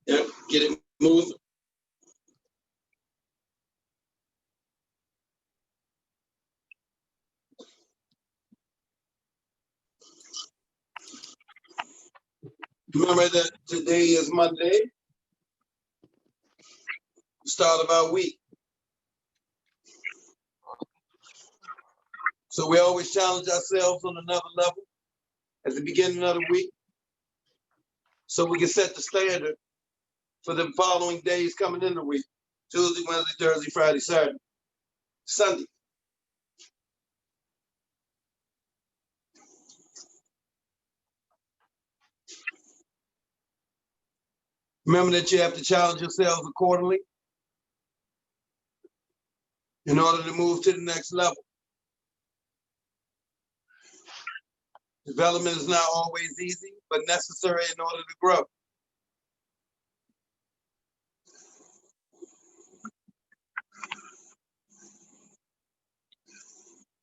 Yep, get it moving. Remember that today is Monday, start of our week. So we always challenge ourselves on another level at the beginning of the week so we can set the standard for the following days coming in the week. Tuesday, Wednesday, Thursday, Friday, Saturday, Sunday. Remember that you have to challenge yourselves accordingly in order to move to the next level. Development is not always easy, but necessary in order to grow.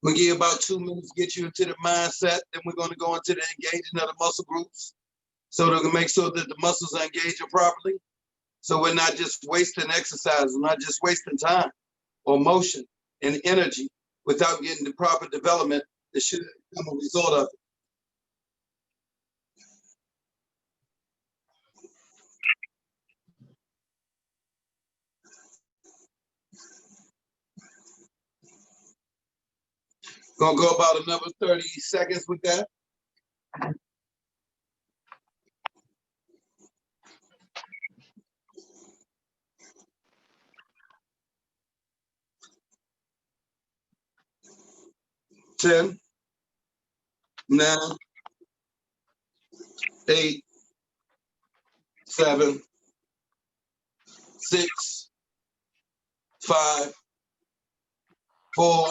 We'll give you about 2 minutes to get you into the mindset. Then we're going to go into the engaging of the muscle groups so that we can make sure that the muscles are engaging properly. So we're not just wasting exercise, we're not just wasting time or motion and energy without getting the proper development that should come a result of it. Gonna go about another 30 seconds with that. Ten, 9, 8, 7, 6, 5, 4,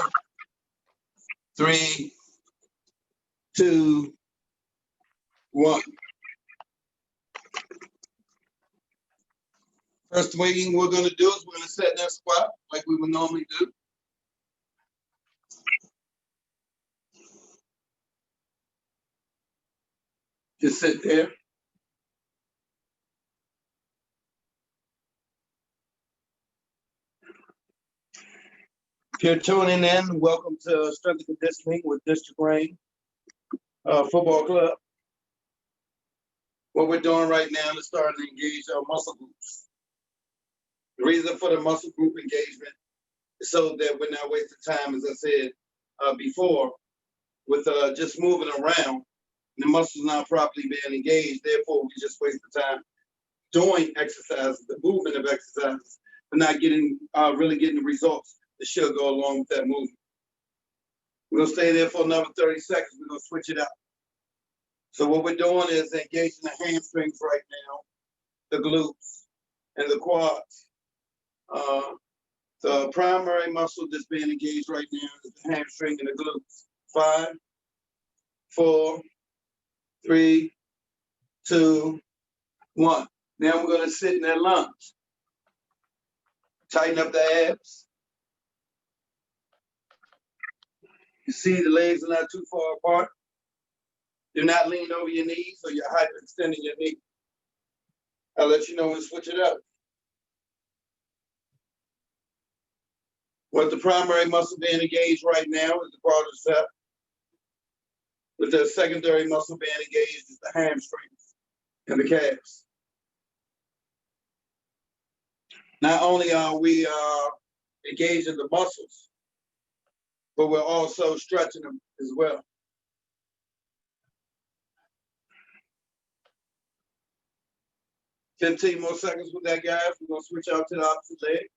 3, 2, 1. First thing we're going to do is we're going to set that squat like we would normally do. Just sit there. If you're tuning in, welcome to Strength and Conditioning with District Rain Football Club. What we're doing right now is starting to engage our muscle groups. The reason for the muscle group engagement is so that we're not wasting time, as I said before, with just moving around. The muscles not properly being engaged, therefore we just waste the time doing exercises, the movement of exercises, but not getting really getting the results that should go along with that movement. We're gonna stay there for another 30 seconds. We're gonna switch it out. So what we're doing is engaging the hamstrings right now, the glutes, and the quads. The primary muscle that's being engaged right now is the hamstring and the glutes. 5, 4, 3, 2, 1. Now we're going to sit in that lunge. Tighten up the abs. You see the legs are not too far apart. Do not lean over your knees or you're hyperextending your knee. I'll let you know when to switch it up. What the primary muscle being engaged right now is the quadricep. With the secondary muscle being engaged is the hamstrings and the calves. Not only are we engaging the muscles, but we're also stretching them as well. "15 more seconds with that, guys. We're gonna switch out to the opposite leg.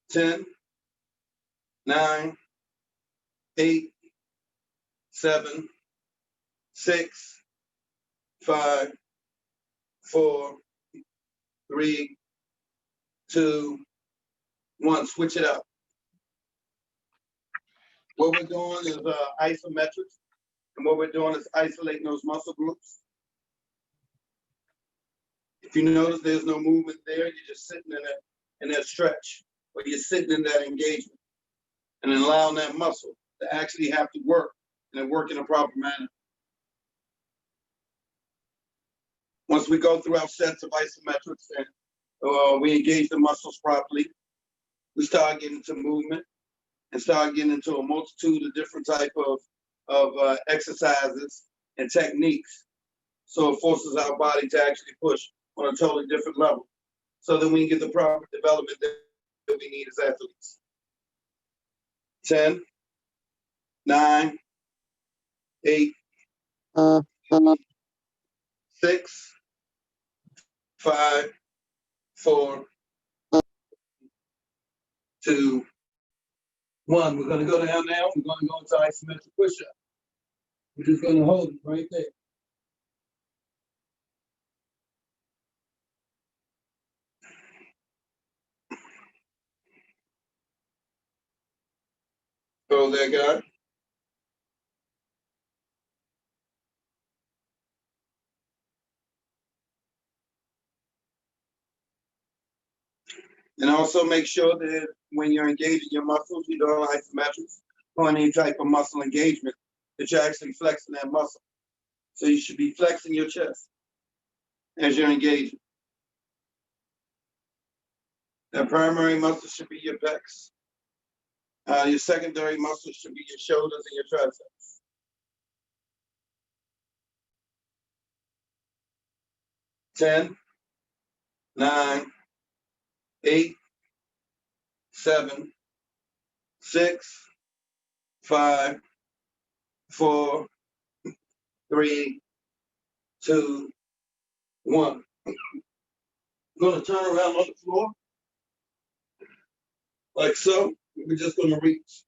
"10, 9, 8, 7, 6, 5, 4, 3, 2, 1. Switch it up. What we're doing is isometrics, and what we're doing is isolating those muscle groups. If you notice there's no movement there, you're just sitting in that stretch, or you're sitting in that engagement, and allowing that muscle to actually have to work and work in a proper manner. Once we go through our sets of isometrics and we engage the muscles properly, we start getting into movement and start getting into a multitude of different type of exercises and techniques. So it forces our body to actually push on a totally different level, so that we can get the proper development that we need as athletes. 10, 9, 8, 6, 5, 4, 2, 1. We're going to go down now. We're going to go into isometric push-up. We're just going to hold it right there. Hold that, guy. And also make sure that when you're engaging your muscles, you're doing isometrics or any type of muscle engagement, that you're actually flexing that muscle. So you should be flexing your chest as you're engaging. That primary muscle should be your pecs. Your secondary muscles should be your shoulders and your triceps. 10, 9, 8, 7, 6, 5, 4, 3, 2, 1. I'm going to turn around on the floor like so. We're just going to reach.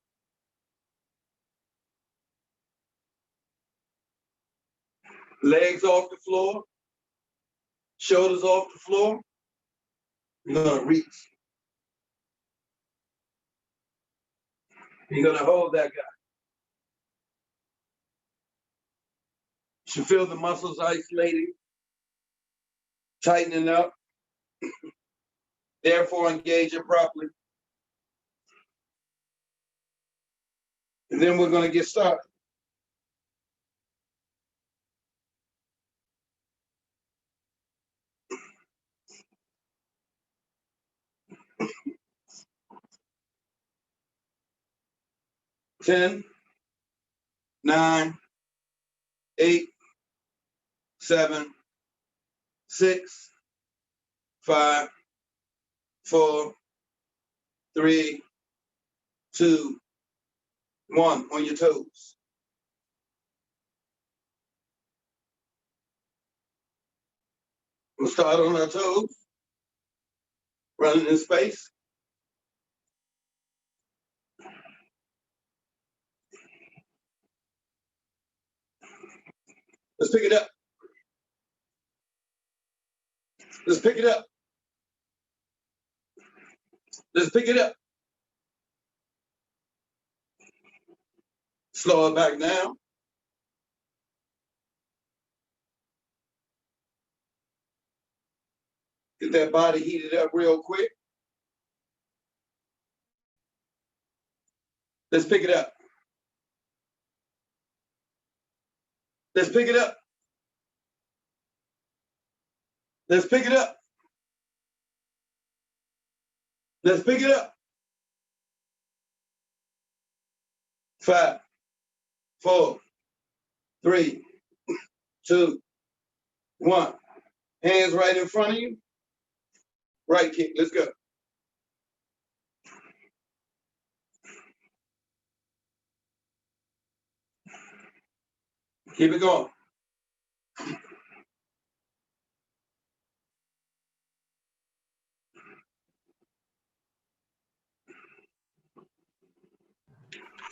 Legs off the floor, shoulders off the floor. You're going to reach. You're going to hold that guy. You should feel the muscles isolating, tightening up, therefore engage it properly. And then we're going to get started. Ten, 9, 8, 7, 6, 5, 4, 3, 2, 1. On your toes. We'll start on our toes, running in space. Let's pick it up. Let's pick it up. Let's pick it up. Slow it back down. Get that body heated up real quick. Let's pick it up. Let's pick it up. Let's pick it up. Let's pick it up. 5, 4, 3, 2, 1. Hands right in front of you. Right kick. Let's go. Keep it going.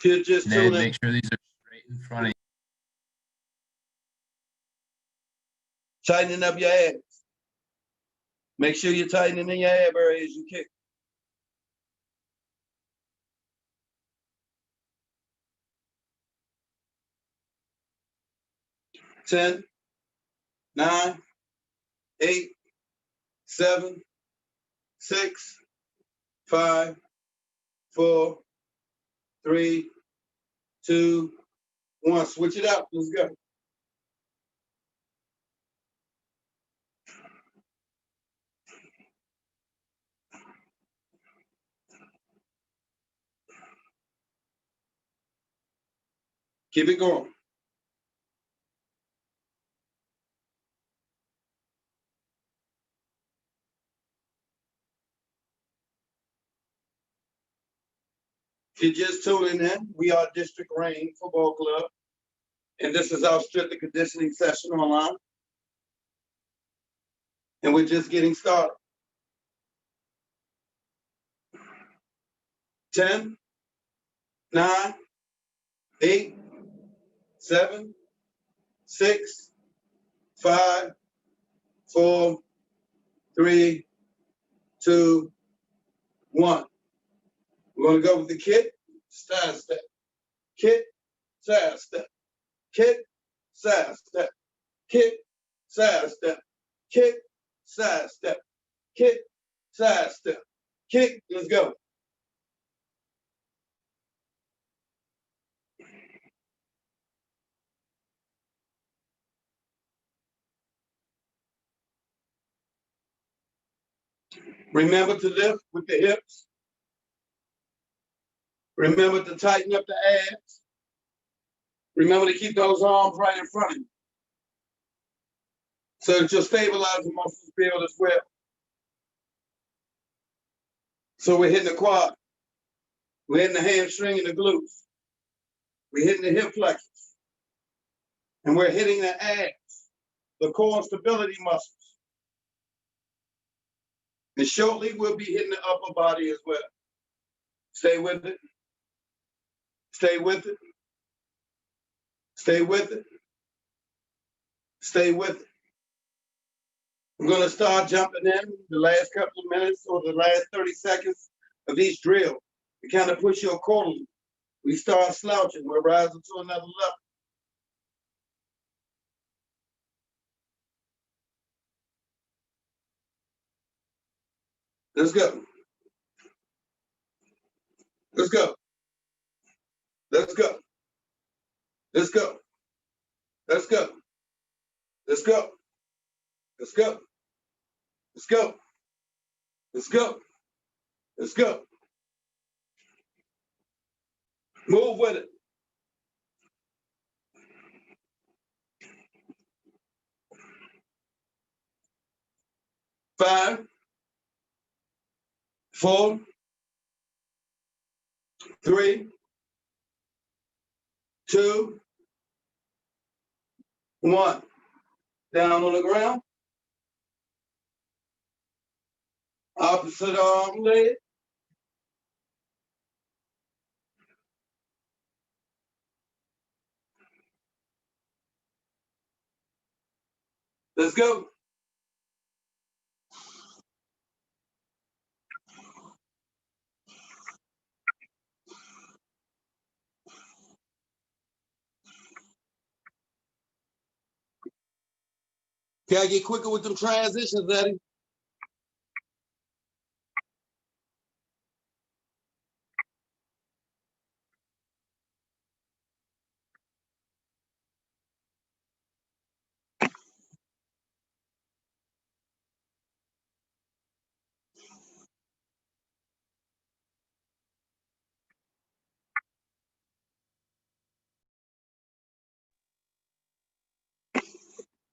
You're just Ned, tuning. make sure these are straight in front of you. Tightening up your abs. Make sure you're tightening in your ab area as you kick. Ten, 9, 8, 7, 6, 5, 4, 3, 2, One, switch it out. Let's go. Keep it going. If you're just tuning in, we are District Reign Football Club, and this is our strength and conditioning session online. And we're just getting started. 10, 9, 8, 7, 6, 5, 4, 3, 2, 1. We're going to go with the kick, side step. Kick, side step. Kick, side step. Kick, side step. Kick, side step. Kick, side step. Kick, let's go. Remember to lift with the hips. Remember to tighten up the abs. Remember to keep those arms right in front of you, so that your stabilizer muscles build as well. So we're hitting the quad. We're hitting the hamstring and the glutes. We're hitting the hip flexors. And we're hitting the abs, the core stability muscles. And shortly, we'll be hitting the upper body as well. Stay with it. Stay with it. Stay with it. Stay with it. I'm going to start jumping in the last couple of minutes or the last 30 seconds of each drill to kind of push you accordingly. We start slouching. We're rising to another level. Let's go. Let's go. Let's go. Let's go. Let's go. Let's go. Let's go. Let's go. Let's go. Let's go. Move with it. 5, 4, 3, 2, 1. Down on the ground. Opposite arm leg. Let's go. Can I get quicker with them transitions, Eddie?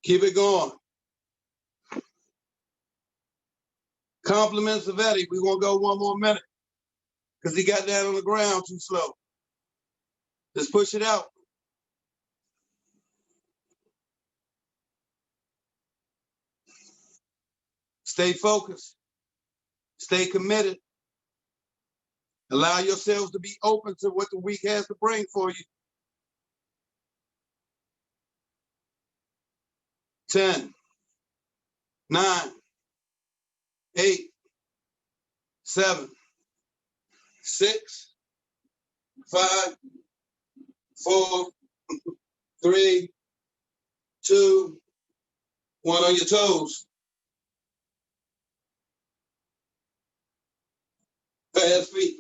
Keep it going. Compliments of Eddie. We're going to go one more minute because he got down on the ground too slow. Let's push it out. Stay focused. Stay committed. Allow yourselves to be open to what the week has to bring for you. 10, 9, 8, 7, 6, 5, 4, 3, 2, 1 on your toes. Fast feet.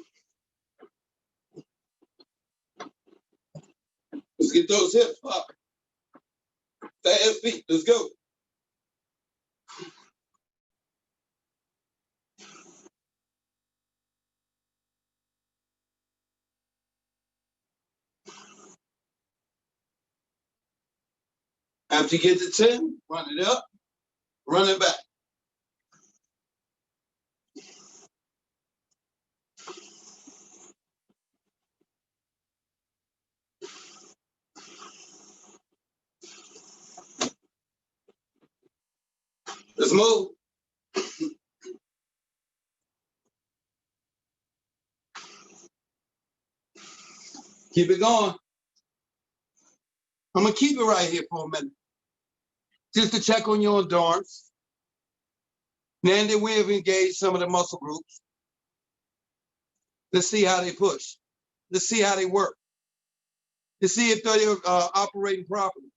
Let's get those hips popping. Fast feet. Let's go. After you get to 10, run it up, run it back. Let's move. Keep it going. I'm gonna keep it right here for a minute, just to check on your endurance. Now that we have engaged some of the muscle groups, let's see how they push. Let's see how they work. Let's see if they're operating properly.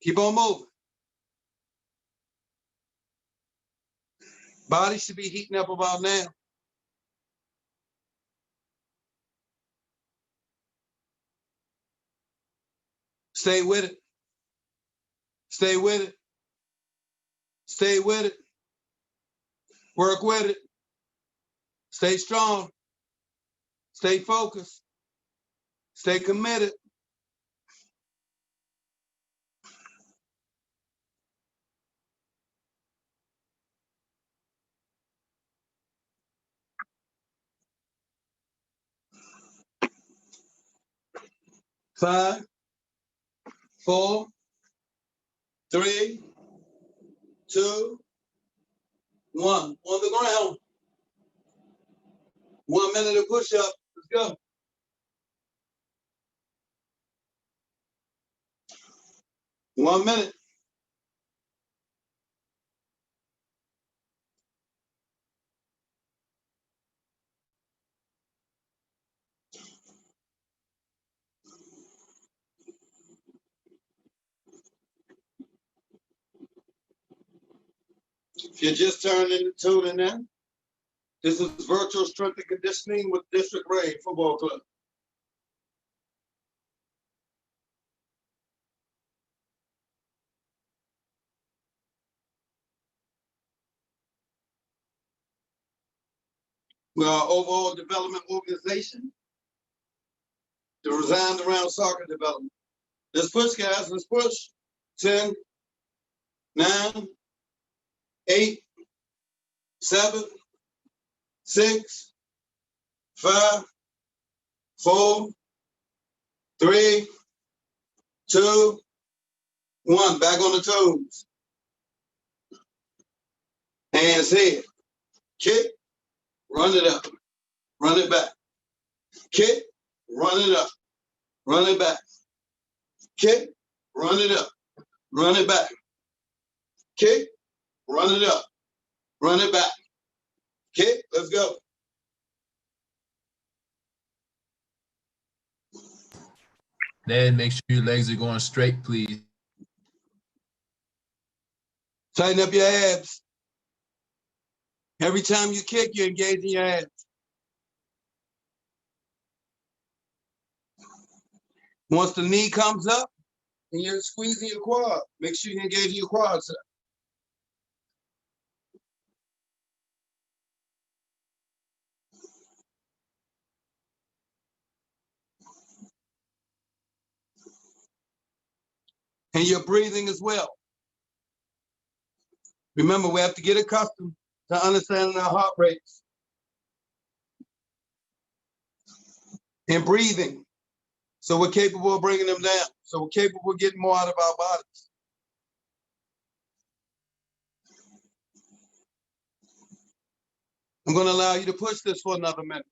Keep on moving. Body should be heating up about now. Stay with it. Stay with it. Stay with it. Work with it. Stay strong. Stay focused. Stay committed. Five, 4, 3, 2, 1. On the ground. 1 minute of push-up. Let's go. One minute. If you're just tuning in, this is Virtual Strength and Conditioning with District Ray Football Club. We are an overall development organization designed around soccer development. Let's push, guys. Let's push. 10, 9, 8, 7, 6, 5, 4, 3, 2, 1. Back on the toes. Hands here. Kick. Run it up. Run it back. Kick. Run it up. Run it back. Kick. Run it up. Run it back. Kick. Run it up. Run it back. Kick. Let's go. Then make sure your legs are going straight, please. Tighten up your abs. Every time you kick, you're engaging your abs. Once the knee comes up and you're squeezing your quad, make sure you're engaging your quads up. And your breathing as well. Remember, we have to get accustomed to understanding our heart rates and breathing, so we're capable of bringing them down, so we're capable of getting more out of our bodies. I'm going to allow you to push this for another minute.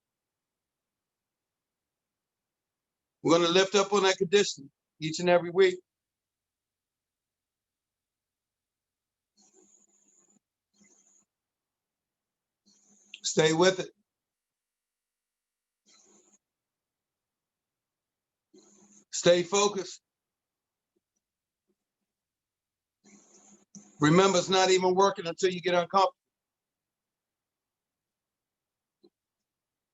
We're going to lift up on that condition each and every week. Stay with it. Stay focused. Remember, it's not even working until you get uncomfortable.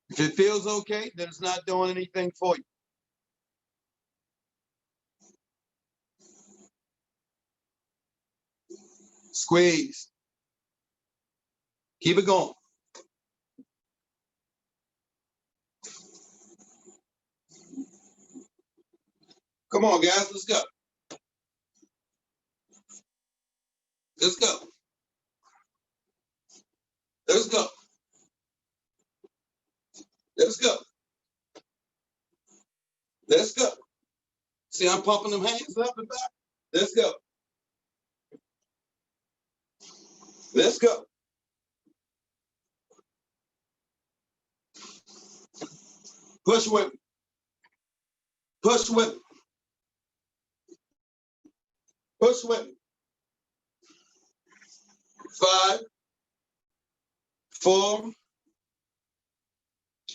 If it feels okay, then it's not doing anything for you. Squeeze. Keep it going. Come on, guys, let's go. Let's go. Let's go. Let's go. Let's go. See, I'm pumping them hands up and back. Let's go. Let's go. Push with me. Push with me. Push with me. 5, 4,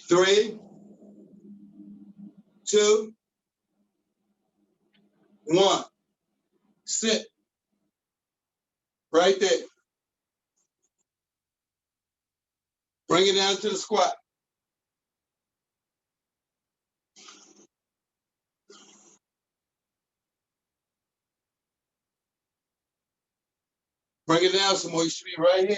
3, 2, 1. Sit. Right there. Bring it down to the squat. Bring it down some more. You should be right here.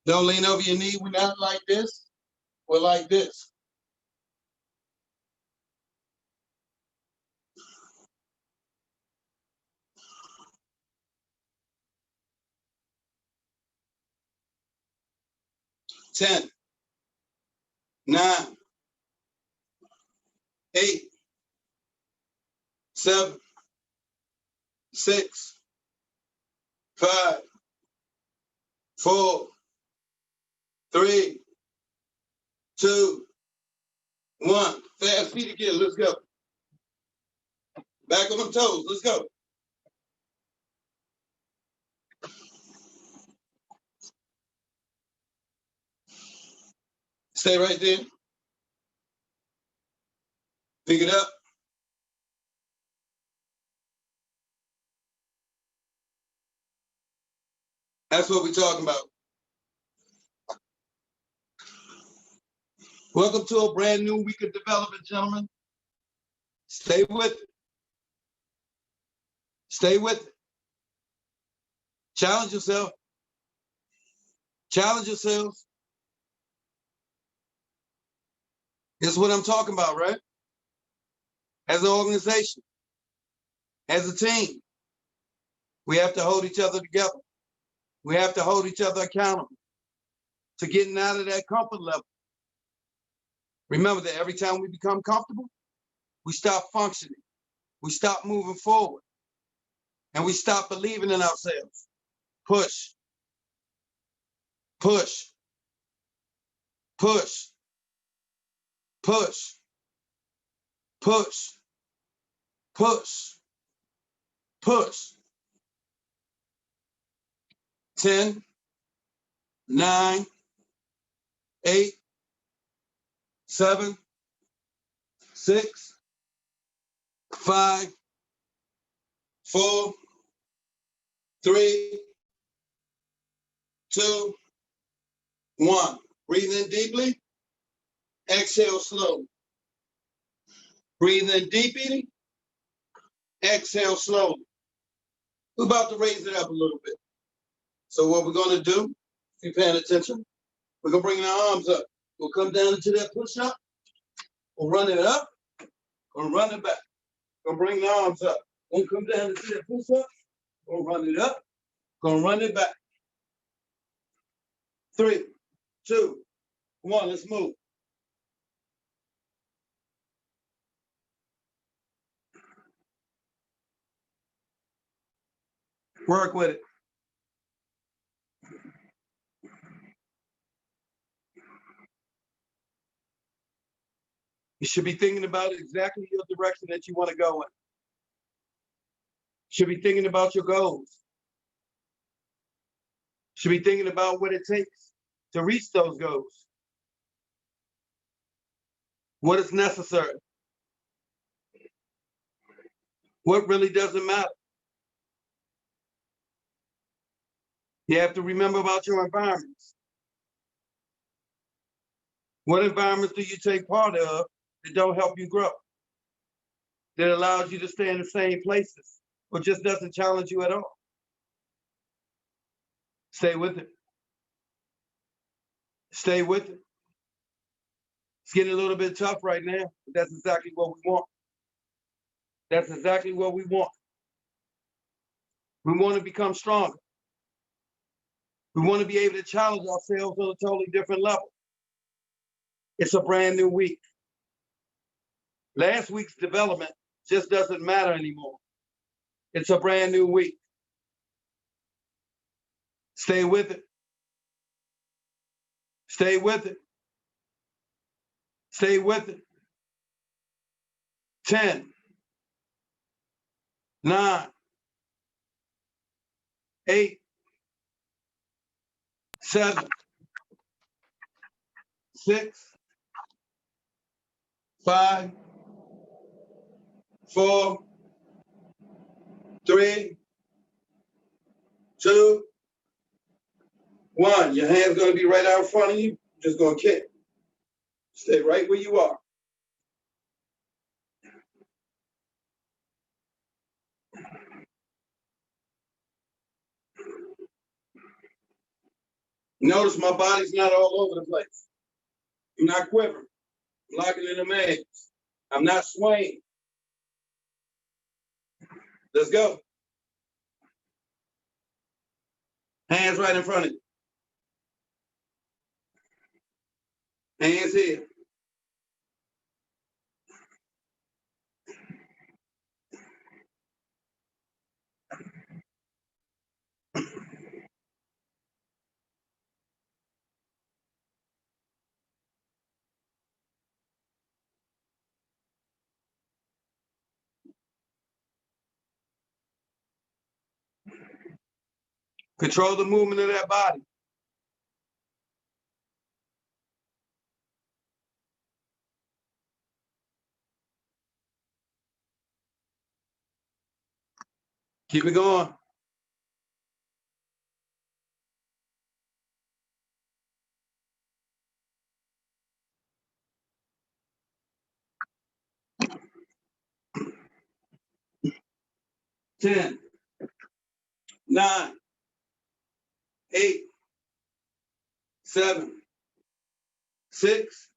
Don't lean over your knee. We're not like this. We're like this. Ten, 9, 8, 7, 6, 5, 4, 3, 2, 1. Fast feet again. Let's go. Back on them toes. Let's go. Stay right there. Pick it up. That's what we're talking about. Welcome to a brand new week of development, gentlemen. Stay with it. Stay with it. Challenge yourself. Challenge yourselves. This is what I'm talking about, right? As an organization, as a team, we have to hold each other together. We have to hold each other accountable to getting out of that comfort level. Remember that every time we become comfortable, we stop functioning. We stop moving forward. And we stop believing in ourselves. Push. Push. Push. Push. Push. Push. Push. 10, 9, 8, 7, 6, 5, 4, 3, 2, 1. Breathe in deeply. Exhale slowly. Breathe in deeply. Exhale slowly. We're about to raise it up a little bit. So what we're going to do, if you're paying attention, we're going to bring our arms up. We'll come down into that push-up. We'll run it up. We'll run it back. We'll bring the arms up. We'll come down into that push-up. We'll run it up. We'll run it back. 3, 2, 1. Let's move. Work with it. You should be thinking about exactly your direction that you want to go in. Should be thinking about your goals. Should be thinking about what it takes to reach those goals. What is necessary. What really doesn't matter. You have to remember about your environments. What environments do you take part of that don't help you grow? That allows you to stay in the same places or just doesn't challenge you at all? Stay with it. Stay with it. It's getting a little bit tough right now, but that's exactly what we want. That's exactly what we want. We want to become stronger. We want to be able to challenge ourselves on a totally different level. It's a brand new week. Last week's development just doesn't matter anymore. It's a brand new week. Stay with it. Stay with it. Stay with it. 10, 9, 8, 7, 6, 5, 4, 3, 2, 1. Your hand's going to be right out in front of you. Just going to kick. Stay right where you are. Notice my body's not all over the place. I'm not quivering. I'm locking in the mags. I'm not swaying. Let's go. Hands right in front of you. Hands here. Control the movement of that body. Keep it going. Ten, 9, 8, 7, 6,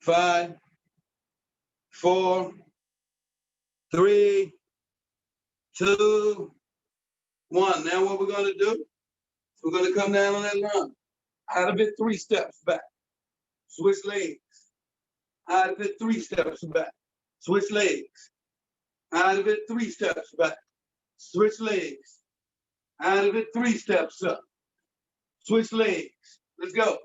5, 4, 3, 2, 1. Now what we're going to do, we're going to come down on that line. Out of it, 3 steps back. Switch legs. Out of it, 3 steps back. Switch legs. Out of it, 3 steps back. Switch legs. Out of it, 3 steps up. Switch legs. Let's go.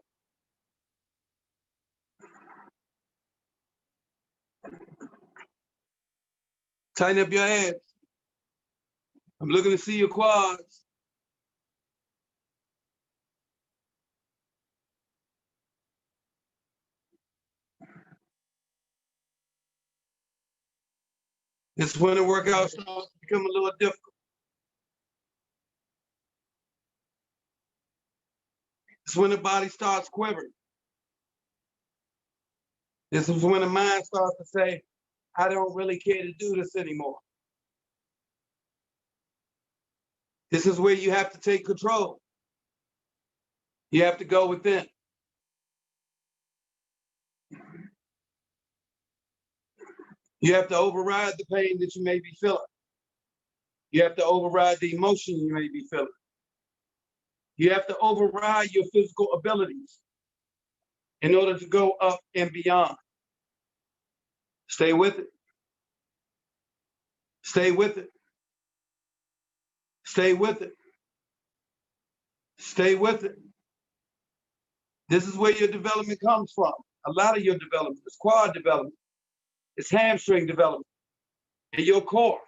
Tighten up your abs. I'm looking to see your quads. It's when the workout starts to become a little difficult. It's when the body starts quivering. This is when the mind starts to say, I don't really care to do this anymore. This is where you have to take control. You have to go within. You have to override the pain that you may be feeling. You have to override the emotion you may be feeling. You have to override your physical abilities in order to go up and beyond. Stay with it. Stay with it. Stay with it. Stay with it. This is where your development comes from. A lot of your development is quad development. It's hamstring development in your core.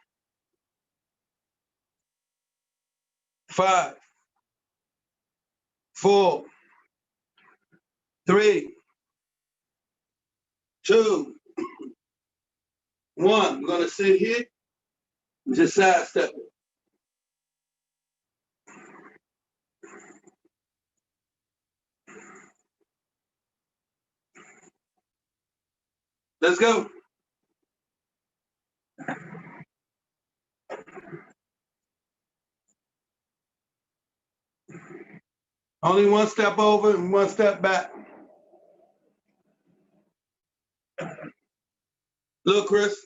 5, 4, 3, 2, 1. We're going to sit here, just sidestep it. Let's go. Only one step over and one step back. Look, Chris,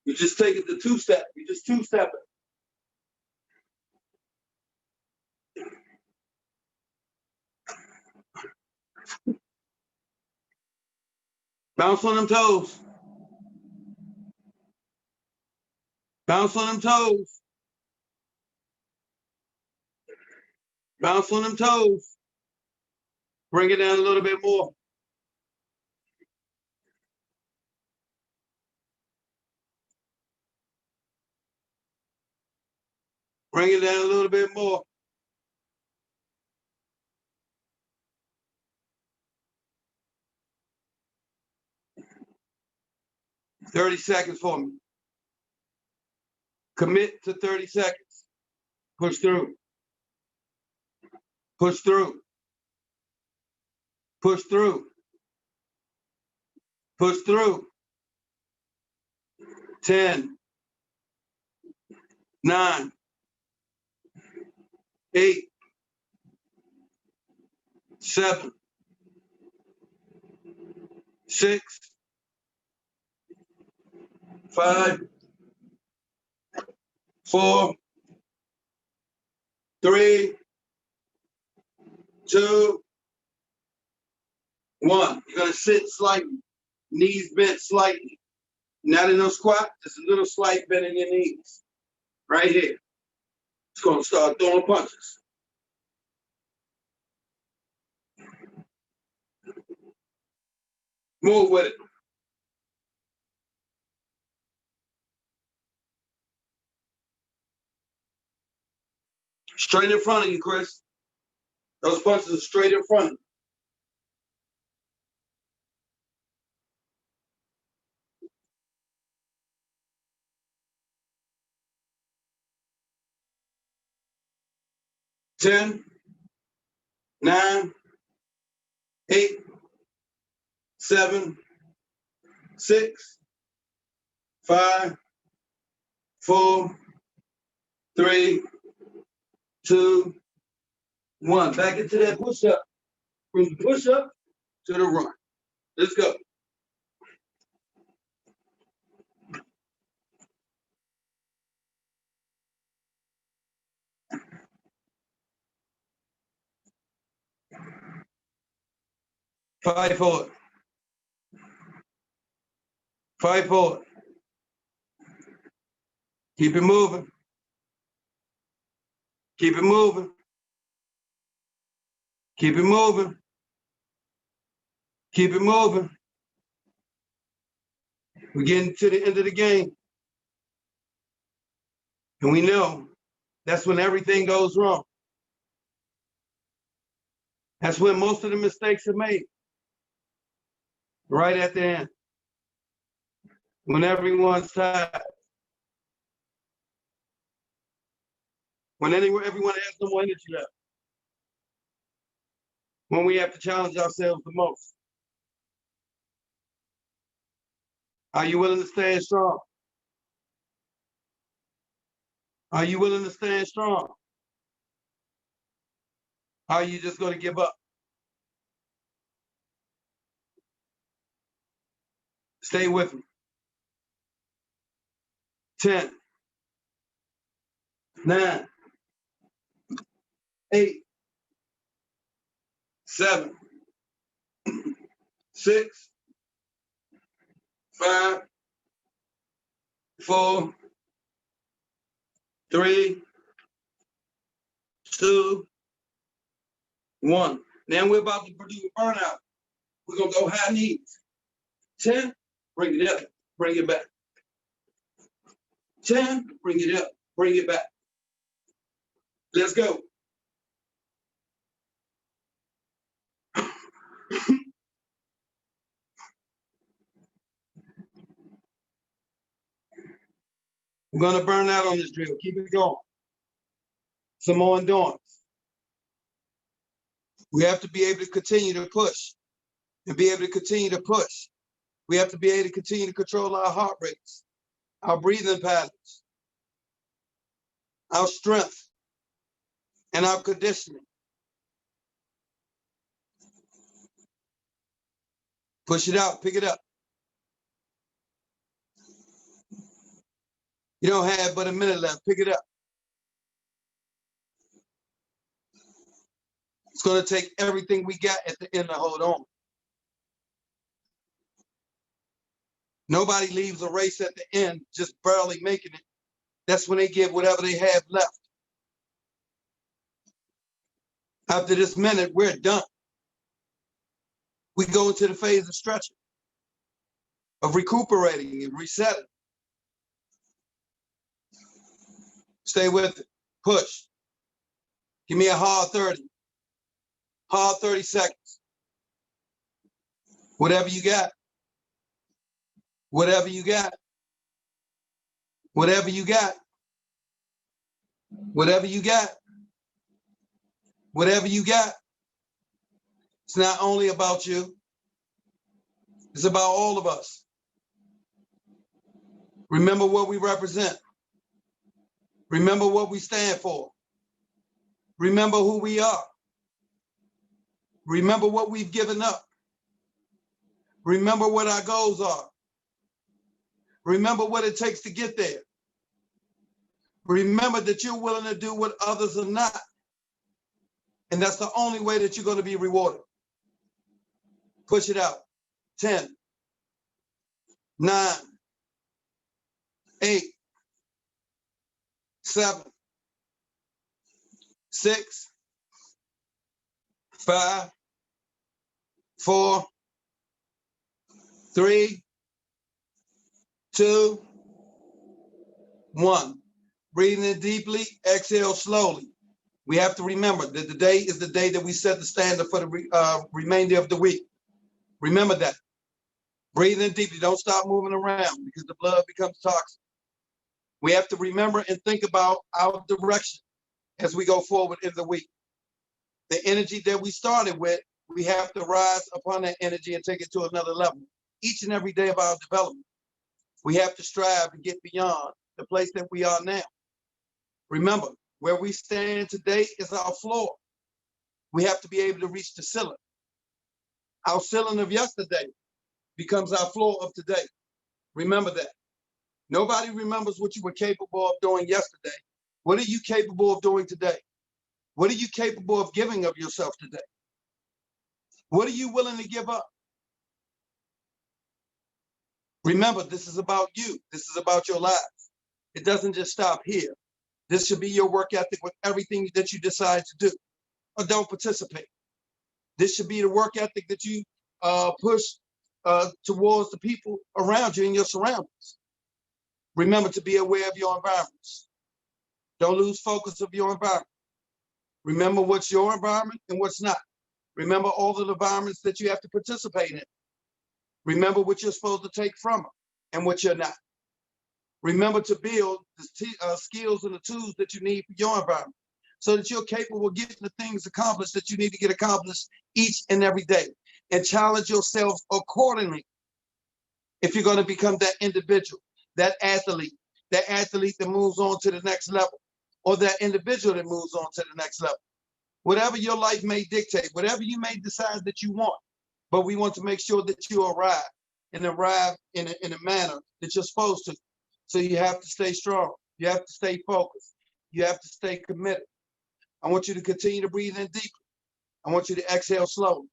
you just take it to two-step. You just two-step it. Bounce on them toes. Bounce on them toes. Bounce on them toes. Bring it down a little bit more. Bring it down a little bit more. "30 seconds for me. Commit to 30 seconds. Push through. Push through. Push through. Push through. 10, 9, 8, 7, 6, 5, 4, 3, 2, 1. You're going to sit slightly, knees bent slightly. Not in no squat, just a little slight bend in your knees. Right here. It's going to start throwing punches. Move with it. Straight in front of you, Chris. Those punches are straight in front of you. Ten, 9, 8, 7, 6, 5, 4, 3, 2, 1. Back into that push-up. From the push-up to the run. Let's go. Fight for it. Fight for it. Keep it moving. Keep it moving. Keep it moving. Keep it moving. We're getting to the end of the game. And we know that's when everything goes wrong. That's when most of the mistakes are made. Right at the end. When everyone's tired. When everyone has no more energy left. When we have to challenge ourselves the most. Are you willing to stand strong? Are you willing to stand strong? Are you just going to give up? Stay with me. 10, 9, 8, 7, 6, 5, 4, 3, 2, 1. Now we're about to produce a burnout. We're going to go high knees. 10, bring it up, bring it back. 10, bring it up, bring it back. Let's go. We're going to burn out on this drill. Keep it going. Some more endurance. We have to be able to continue to push. and be able to continue to push. We have to be able to continue to control our heart rates, our breathing patterns, our strength, and our conditioning. Push it out, pick it up. You don't have but a minute left, pick it up. It's going to take everything we got at the end to hold on. Nobody leaves a race at the end just barely making it. That's when they give whatever they have left. After this minute, we're done. We go into the phase of stretching, of recuperating and resetting. Stay with it. Push. Give me a hard 30. Hard 30 seconds. Whatever you got. Whatever you got. Whatever you got. Whatever you got. Whatever you got. It's not only about you. It's about all of us. Remember what we represent. Remember what we stand for. Remember who we are. Remember what we've given up. Remember what our goals are. Remember what it takes to get there. Remember that you're willing to do what others are not. And that's the only way that you're going to be rewarded. Push it out. 10, 9, 8, 7, 6, 5, 4, 3, 2, 1. Breathing in deeply, exhale slowly. We have to remember that today is the day that we set the standard for the remainder of the week. Remember that. Breathe in deeply. Don't stop moving around because the blood becomes toxic. We have to remember and think about our direction as we go forward in the week. The energy that we started with, we have to rise upon that energy and take it to another level. Each and every day of our development, we have to strive to get beyond the place that we are now. Remember, where we stand today is our floor. We have to be able to reach the ceiling. Our ceiling of yesterday becomes our floor of today. Remember that. Nobody remembers what you were capable of doing yesterday. What are you capable of doing today? What are you capable of giving of yourself today? What are you willing to give up? Remember, this is about you. This is about your lives. It doesn't just stop here. This should be your work ethic with everything that you decide to do or don't participate. This should be the work ethic that you push towards the people around you and your surroundings. Remember to be aware of your environments. Don't lose focus of your environment. Remember what's your environment and what's not. Remember all the environments that you have to participate in. Remember what you're supposed to take from them and what you're not. Remember to build the skills and the tools that you need for your environment so that you're capable of getting the things accomplished that you need to get accomplished each and every day. And challenge yourself accordingly if you're going to become that individual, that athlete that moves on to the next level, or that individual that moves on to the next level. Whatever your life may dictate, whatever you may decide that you want, but we want to make sure that you arrive in a manner that you're supposed to. So you have to stay strong. You have to stay focused. You have to stay committed. I want you to continue to breathe in deeply. I want you to exhale slowly.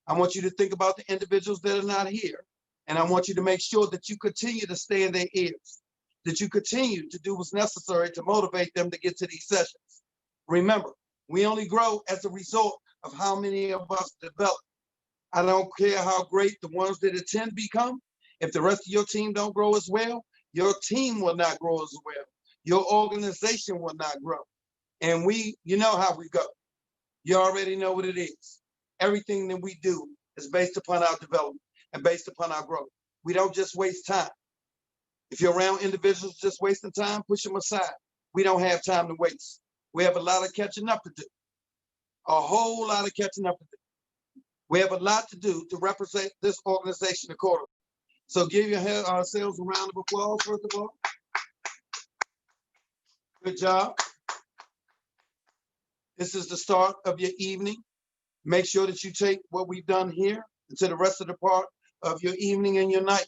I want you to think about the individuals that are not here. And I want you to make sure that you continue to stay in their ears, that you continue to do what's necessary to motivate them to get to these sessions. Remember, we only grow as a result of how many of us develop. I don't care how great the ones that attend become. If the rest of your team don't grow as well, your team will not grow as well. Your organization will not grow. And you know how we go. You already know what it is. Everything that we do is based upon our development and based upon our growth. We don't just waste time. If you're around individuals just wasting time, push them aside. We don't have time to waste. We have a lot of catching up to do. A whole lot of catching up to do. We have a lot to do to represent this organization accordingly. So give ourselves a round of applause, first of all. Good job. This is the start of your evening. Make sure that you take what we've done here into the rest of the part of your evening and your night.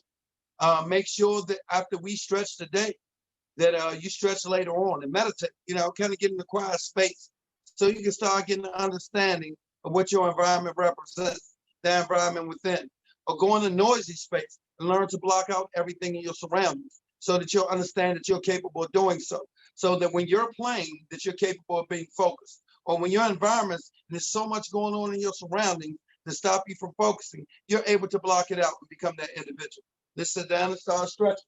Make sure that after we stretch today, that you stretch later on and meditate, kind of get in the quiet space so you can start getting an understanding of what your environment represents, the environment within. Or go in a noisy space and learn to block out everything in your surroundings so that you'll understand that you're capable of doing so. So that when you're playing, that you're capable of being focused. Or when your environments, and there's so much going on in your surroundings to stop you from focusing, you're able to block it out and become that individual. Let's sit down and start stretching.